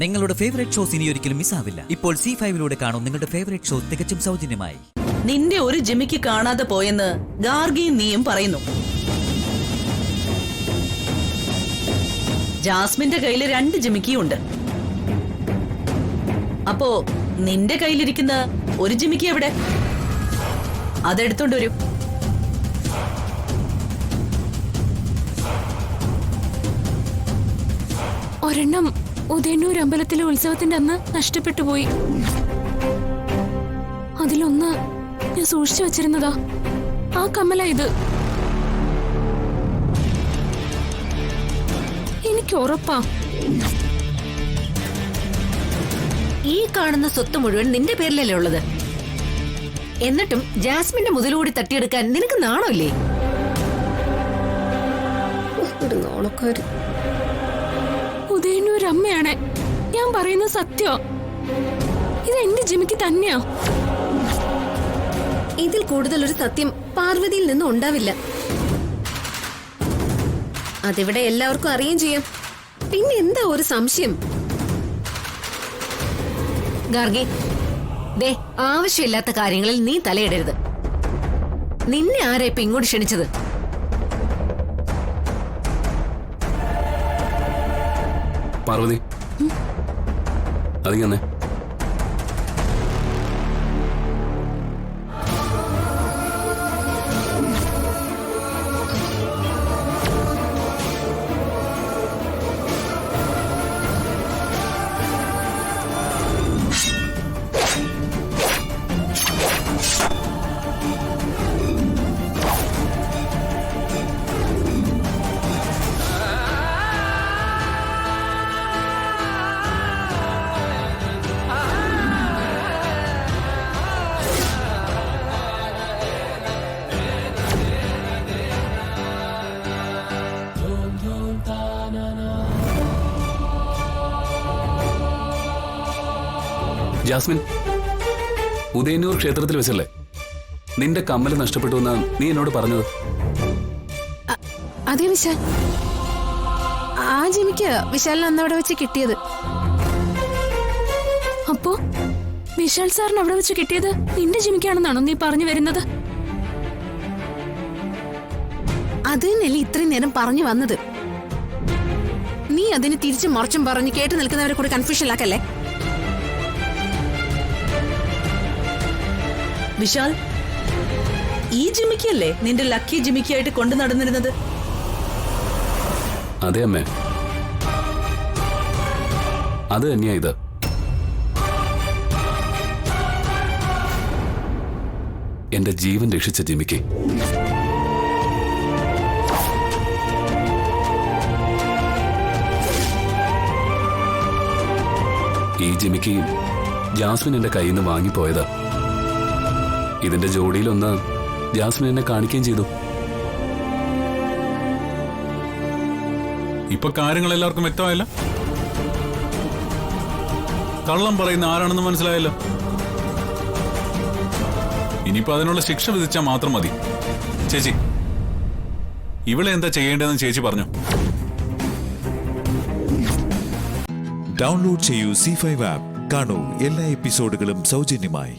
നിങ്ങളുടെ favourite shows ഇനി ഒരിക്കലും മിസ്സാവില്ല. ഇപ്പോൾ C5-ലൂടെ കാണും നിങ്ങളുടെ ഫേവറേറ്റ് ഷോ തികച്ചും സൗജന്യമായി. നിന്റെ ഒരു ജിമിക്ക് കാണാതെ പോയെന്ന് ഗാർഗിയും നീയും പറയുന്നു. ജാസ്മിന്റെ കയ്യില് 2 ജിമിക്കിയുണ്ട്. അപ്പോ നിന്റെ കയ്യിലിരിക്കുന്ന ഒരു ജിമിക്കി എവിടെ? അതെടുത്തോണ്ട് വരൂ. ഒരെണ്ണം ഉദയന്നൂർ അമ്പലത്തിലെ ഉത്സവത്തിന്റെ അന്ന് നഷ്ടപ്പെട്ടു പോയി. അതിലൊന്ന് ഞാൻ സൂക്ഷിച്ചു വെച്ചിരുന്നതാ. ആ കമ്മല ഇത്. എനിക്ക് ഉറപ്പാ ഈ കാണുന്ന സ്വത്ത് മുഴുവൻ നിന്റെ പേരിലല്ലേ ഉള്ളത്. എന്നിട്ടും ജാസ്മിന്റെ മുതലുകൂടി തട്ടിയെടുക്കാൻ നിനക്ക് നാണമില്ലേ? ഉദയന്നൂർ അമ്മയാണ്. ഞാൻ പറയുന്നത് സത്യോ. ഇത് എന്റെ ജിമിക്ക് തന്നെയാ. ഇതിൽ കൂടുതൽ ഒരു സത്യം പാർവതിയിൽ നിന്നും ഉണ്ടാവില്ല. അതിവിടെ എല്ലാവർക്കും അറിയുകയും ചെയ്യാം. പിന്നെ എന്താ ഒരു സംശയം? ഗാർഗി, ദേ, ആവശ്യമില്ലാത്ത കാര്യങ്ങളിൽ നീ തലയിടരുത്. നിന്നെ ആരാ ഇപ്പൊ ഇങ്ങോട്ട് ക്ഷണിച്ചത്? പാർവതി, അതിങ്ങനെ ജാസ്മിൻ, ഉദയന്നൂർ ക്ഷേത്രത്തിൽ വെച്ചല്ലേ നിന്റെ കമ്മൽ നഷ്ടപ്പെട്ടു എന്നാ നീ എന്നോട് പറഞ്ഞത്? അതെ വിശാൽ, ആ ജിമിക്ക് വിശാലിന് അന്ന് അവിടെ വെച്ച് കിട്ടിയത്. അപ്പോ വിശാൽ സാറിന് അവിടെ വെച്ച് കിട്ടിയത് നിന്റെ ജിമിക്കാണെന്നാണോ നീ പറഞ്ഞു വരുന്നത്? അത് തന്നെയല്ലേ ഇത്രയും നേരം പറഞ്ഞു വന്നത്. നീ അതിന് തിരിച്ചും മറിച്ചും പറഞ്ഞ് കേട്ടു നിൽക്കുന്നവരെ കൂടി കൺഫ്യൂഷനിലാക്കല്ലേ? വിശാൽ, ഈ ജിമിക്കല്ലേ നിന്റെ ലക്കി ജിമിക്കായിട്ട് കൊണ്ടു നടന്നിരുന്നത്? അതെ അമ്മേ, അത് തന്നെയാ ഇത്. എന്റെ ജീവൻ രക്ഷിച്ച ജിമിക്ക്. ഈ ജിമിക്ക് ജാസ്മിൻ എന്റെ കയ്യിൽ നിന്ന് വാങ്ങിപ്പോയതാ. ഇതിന്റെ ജോഡിയിലൊന്ന് ജാസ്മിൻ എന്നെ കാണിക്കുകയും ചെയ്തു. ഇപ്പൊ കാര്യങ്ങൾ എല്ലാവർക്കും വ്യക്തമായല്ലോ. കള്ളം പറയുന്ന ആരാണെന്ന് മനസ്സിലായല്ലോ. ഇനിയിപ്പോ അതിനുള്ള ശിക്ഷ വിധിച്ചാൽ മാത്രം മതി. ചേച്ചി, ഇവളെ എന്താ ചെയ്യേണ്ടതെന്ന് ചേച്ചി പറഞ്ഞു. ഡൗൺലോഡ് ചെയ്യൂ C5 ആപ്പ്. കാണൂ എല്ലാ എപ്പിസോഡുകളും സൗജന്യമായി.